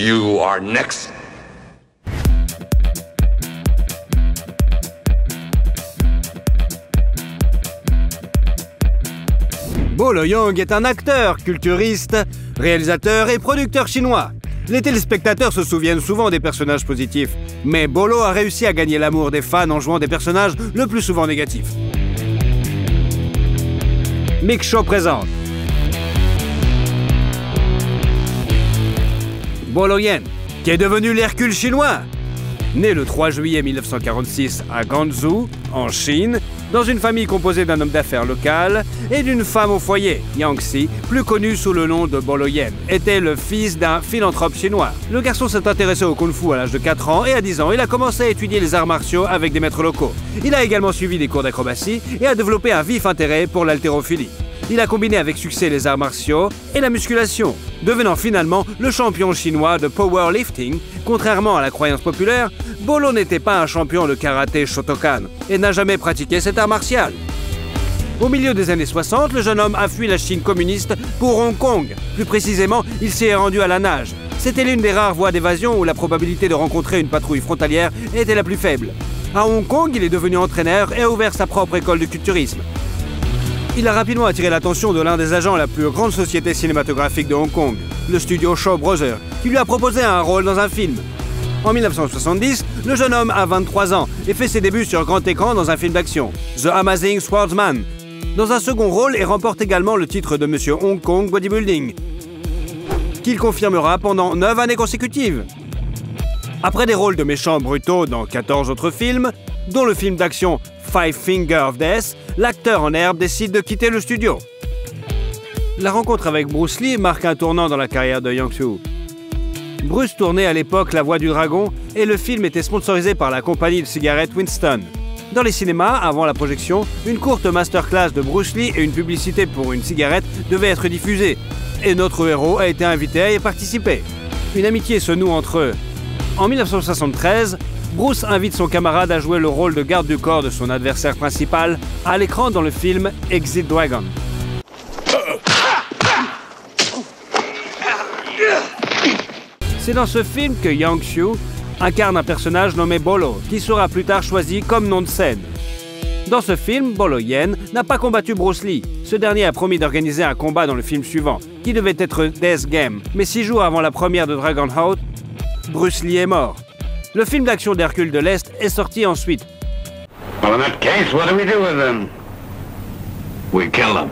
You are next. Bolo Yeung est un acteur, culturiste, réalisateur et producteur chinois. Les téléspectateurs se souviennent souvent des personnages positifs, mais Bolo a réussi à gagner l'amour des fans en jouant des personnages le plus souvent négatifs. Mix Show présente Bolo Yeung, qui est devenu l'Hercule chinois. Né le 3 juillet 1946 à Guangzhou, en Chine, dans une famille composée d'un homme d'affaires local et d'une femme au foyer, Yang Si, plus connue sous le nom de Bolo Yeung, était le fils d'un philanthrope chinois. Le garçon s'est intéressé au kung-fu à l'âge de 4 ans et à 10 ans, il a commencé à étudier les arts martiaux avec des maîtres locaux. Il a également suivi des cours d'acrobatie et a développé un vif intérêt pour l'haltérophilie. Il a combiné avec succès les arts martiaux et la musculation, devenant finalement le champion chinois de powerlifting. Contrairement à la croyance populaire, Bolo n'était pas un champion de karaté Shotokan et n'a jamais pratiqué cet art martial. Au milieu des années 60, le jeune homme a fui la Chine communiste pour Hong Kong. Plus précisément, il s'y est rendu à la nage. C'était l'une des rares voies d'évasion où la probabilité de rencontrer une patrouille frontalière était la plus faible. À Hong Kong, il est devenu entraîneur et a ouvert sa propre école de culturisme. Il a rapidement attiré l'attention de l'un des agents de la plus grande société cinématographique de Hong Kong, le studio Shaw Brothers, qui lui a proposé un rôle dans un film. En 1970, le jeune homme a 23 ans et fait ses débuts sur grand écran dans un film d'action, The Amazing Swordsman, dans un second rôle et remporte également le titre de Monsieur Hong Kong Bodybuilding, qu'il confirmera pendant 9 années consécutives. Après des rôles de méchants brutaux dans 14 autres films, dont le film d'action Five Finger of Death, l'acteur en herbe décide de quitter le studio. La rencontre avec Bruce Lee marque un tournant dans la carrière de Yang Soo. Bruce tournait à l'époque La Voix du Dragon et le film était sponsorisé par la compagnie de cigarettes Winston. Dans les cinémas, avant la projection, une courte masterclass de Bruce Lee et une publicité pour une cigarette devaient être diffusées. Et notre héros a été invité à y participer. Une amitié se noue entre eux. En 1973, Bruce invite son camarade à jouer le rôle de garde du corps de son adversaire principal à l'écran dans le film Exit Dragon. C'est dans ce film que Yang Soo incarne un personnage nommé Bolo, qui sera plus tard choisi comme nom de scène. Dans ce film, Bolo Yeung n'a pas combattu Bruce Lee. Ce dernier a promis d'organiser un combat dans le film suivant, qui devait être Death Game. Mais 6 jours avant la première de Dragonheart, Bruce Lee est mort. Le film d'action d'Hercule de l'Est est sorti ensuite. Well, in that case, what do we do with them? We kill them.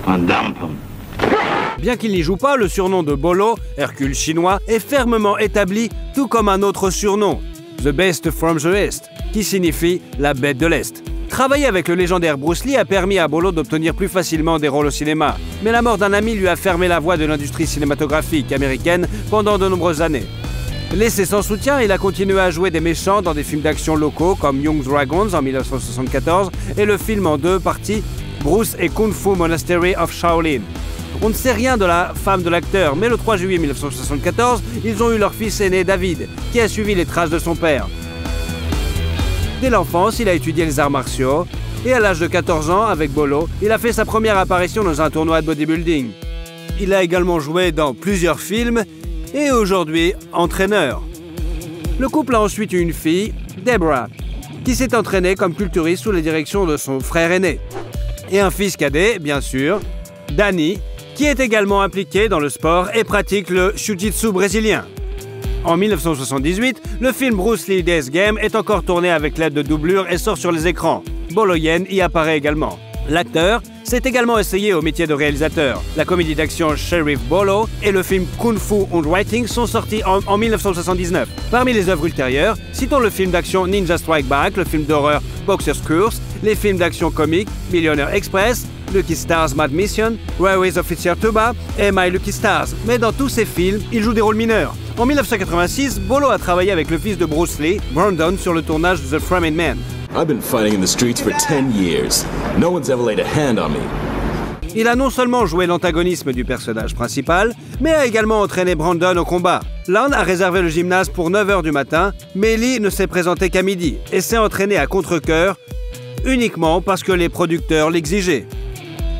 And dump them. Bien qu'il n'y joue pas, le surnom de Bolo, Hercule chinois, est fermement établi, tout comme un autre surnom, The Beast from the East, qui signifie la bête de l'Est. Travailler avec le légendaire Bruce Lee a permis à Bolo d'obtenir plus facilement des rôles au cinéma, mais la mort d'un ami lui a fermé la voie de l'industrie cinématographique américaine pendant de nombreuses années. Laissé sans soutien, il a continué à jouer des méchants dans des films d'action locaux comme Young Dragons en 1974 et le film en 2 parties Bruce et Kung Fu Monastery of Shaolin. On ne sait rien de la femme de l'acteur, mais le 3 juillet 1974, ils ont eu leur fils aîné David, qui a suivi les traces de son père. Dès l'enfance, il a étudié les arts martiaux et à l'âge de 14 ans, avec Bolo, il a fait sa première apparition dans un tournoi de bodybuilding. Il a également joué dans plusieurs films et aujourd'hui entraîneur. Le couple a ensuite eu une fille, Deborah, qui s'est entraînée comme culturiste sous la direction de son frère aîné. Et un fils cadet, bien sûr, Danny, qui est également impliqué dans le sport et pratique le jiu-jitsu brésilien. En 1978, le film Bruce Lee Death Game est encore tourné avec l'aide de doublures et sort sur les écrans. Bolo Yeung y apparaît également. L'acteur s'est également essayé au métier de réalisateur. La comédie d'action Sheriff Bolo et le film Kung Fu and Writing sont sortis en 1979. Parmi les œuvres ultérieures, citons le film d'action Ninja Strike Back, le film d'horreur Boxer's Curse, les films d'action comique Millionaire Express, Lucky Stars Mad Mission, Railways Officer Tuba et My Lucky Stars. Mais dans tous ces films, il joue des rôles mineurs. En 1986, Bolo a travaillé avec le fils de Bruce Lee, Brandon, sur le tournage de The Framing Man. I've been fighting in the streets for 10 years. No one's ever laid a hand on me. Il a non seulement joué l'antagonisme du personnage principal, mais a également entraîné Brandon au combat. L'un a réservé le gymnase pour 9 h du matin, mais Lee ne s'est présenté qu'à midi et s'est entraîné à contre-cœur uniquement parce que les producteurs l'exigeaient.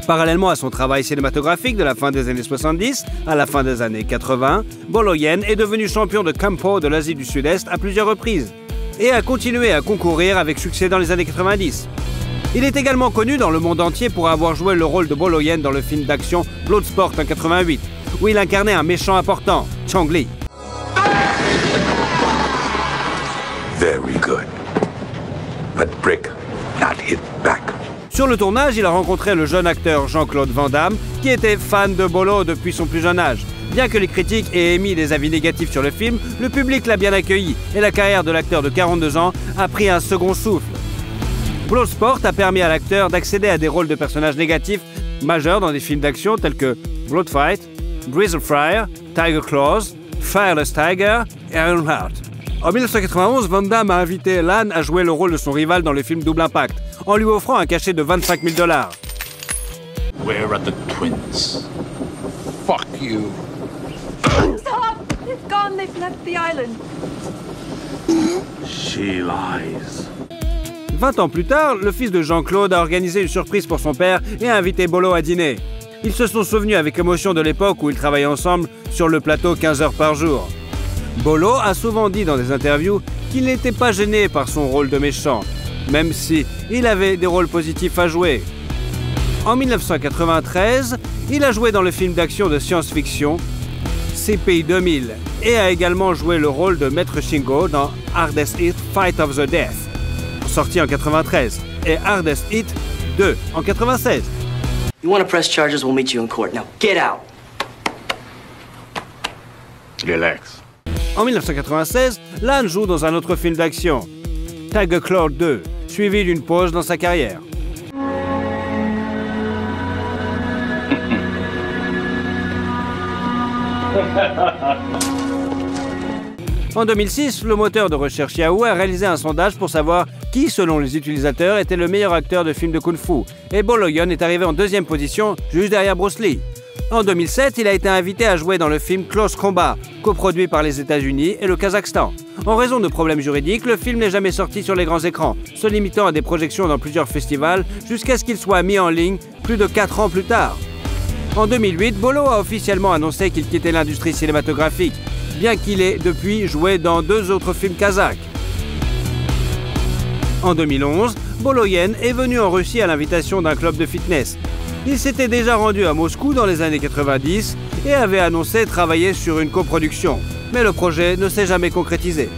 Parallèlement à son travail cinématographique de la fin des années 70 à la fin des années 80, Bolo Yen est devenu champion de Kempo de l'Asie du Sud-Est à plusieurs reprises et a continué à concourir avec succès dans les années 90. Il est également connu dans le monde entier pour avoir joué le rôle de Bolo Yen dans le film d'action Bloodsport en 88, où il incarnait un méchant important, Chong Li. Very good. But brick not hit back. Sur le tournage, il a rencontré le jeune acteur Jean-Claude Van Damme, qui était fan de Bolo depuis son plus jeune âge. Bien que les critiques aient émis des avis négatifs sur le film, le public l'a bien accueilli et la carrière de l'acteur de 42 ans a pris un second souffle. Bloodsport a permis à l'acteur d'accéder à des rôles de personnages négatifs majeurs dans des films d'action tels que Bloodfight, Grizzlefire, Tiger Claws, Fireless Tiger et Ironheart. En 1991, Van Damme a invité Lan à jouer le rôle de son rival dans le film Double Impact, en lui offrant un cachet de $25 000. Where are the twins? Fuck you. Stop! They've gone. They've left the island. She lies. 20 ans plus tard, le fils de Jean-Claude a organisé une surprise pour son père et a invité Bolo à dîner. Ils se sont souvenus avec émotion de l'époque où ils travaillaient ensemble sur le plateau 15 heures par jour. Bolo a souvent dit dans des interviews qu'il n'était pas gêné par son rôle de méchant, même si il avait des rôles positifs à jouer. En 1993, il a joué dans le film d'action de science-fiction CPI 2000 et a également joué le rôle de Maître Shingo dans Hardest Hit Fight of the Death, sorti en 93, et Hardest Hit 2 en 96. You want to press charges, we'll meet you in court. Now, get out. Relax. En 1996, Lan joue dans un autre film d'action, Tiger Claw 2, suivi d'une pause dans sa carrière. En 2006, le moteur de recherche Yahoo a réalisé un sondage pour savoir qui, selon les utilisateurs, était le meilleur acteur de film de kung-fu. Et Bolo Yen est arrivé en deuxième position, juste derrière Bruce Lee. En 2007, il a été invité à jouer dans le film Close Combat, coproduit par les États-Unis et le Kazakhstan. En raison de problèmes juridiques, le film n'est jamais sorti sur les grands écrans, se limitant à des projections dans plusieurs festivals jusqu'à ce qu'il soit mis en ligne plus de 4 ans plus tard. En 2008, Bolo a officiellement annoncé qu'il quittait l'industrie cinématographique, bien qu'il ait depuis joué dans 2 autres films kazakhs. En 2011, Bolo Yen est venu en Russie à l'invitation d'un club de fitness. Il s'était déjà rendu à Moscou dans les années 90 et avait annoncé travailler sur une coproduction, mais le projet ne s'est jamais concrétisé.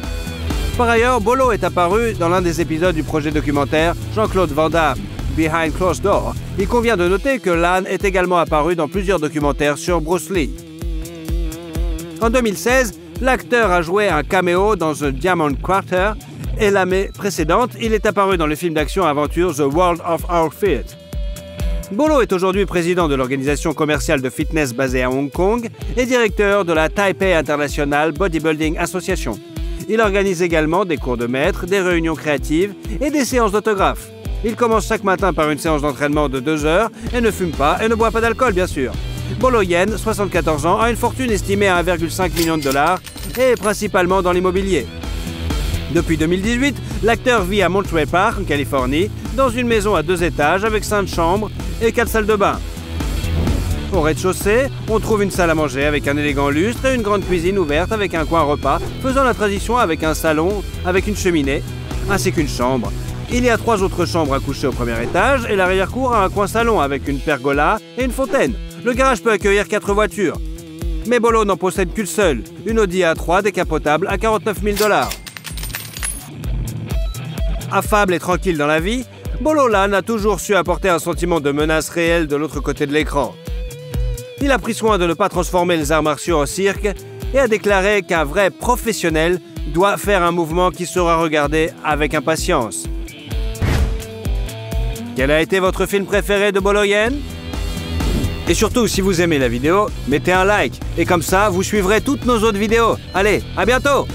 Par ailleurs, Bolo est apparu dans l'un des épisodes du projet documentaire Jean-Claude Van Damme, Behind Closed Doors. Il convient de noter que Lan est également apparu dans plusieurs documentaires sur Bruce Lee. En 2016, l'acteur a joué un caméo dans The Diamond Quarter et l'année précédente, il est apparu dans le film d'action-aventure The World of Our Feet. Bolo est aujourd'hui président de l'organisation commerciale de fitness basée à Hong Kong et directeur de la Taipei International Bodybuilding Association. Il organise également des cours de maître, des réunions créatives et des séances d'autographes. Il commence chaque matin par une séance d'entraînement de 2 heures et ne fume pas et ne boit pas d'alcool, bien sûr. Bolo Yen, 74 ans, a une fortune estimée à 1,5 million de dollars et est principalement dans l'immobilier. Depuis 2018, l'acteur vit à Monterey Park, en Californie, dans une maison à 2 étages avec 5 chambres et 4 salles de bain. Au rez-de-chaussée, on trouve une salle à manger avec un élégant lustre et une grande cuisine ouverte avec un coin repas, faisant la transition avec un salon avec une cheminée, ainsi qu'une chambre. Il y a 3 autres chambres à coucher au premier étage et l'arrière-cour a un coin salon avec une pergola et une fontaine. Le garage peut accueillir 4 voitures. Mais Bolo n'en possède qu'une seule, une Audi A3 décapotable à 49 000 $. Affable et tranquille dans la vie, Bolo Lan a toujours su apporter un sentiment de menace réelle de l'autre côté de l'écran. Il a pris soin de ne pas transformer les arts martiaux en cirque et a déclaré qu'un vrai professionnel doit faire un mouvement qui sera regardé avec impatience. Quel a été votre film préféré de Bolo Yen? Et surtout, si vous aimez la vidéo, mettez un like. Et comme ça, vous suivrez toutes nos autres vidéos. Allez, à bientôt!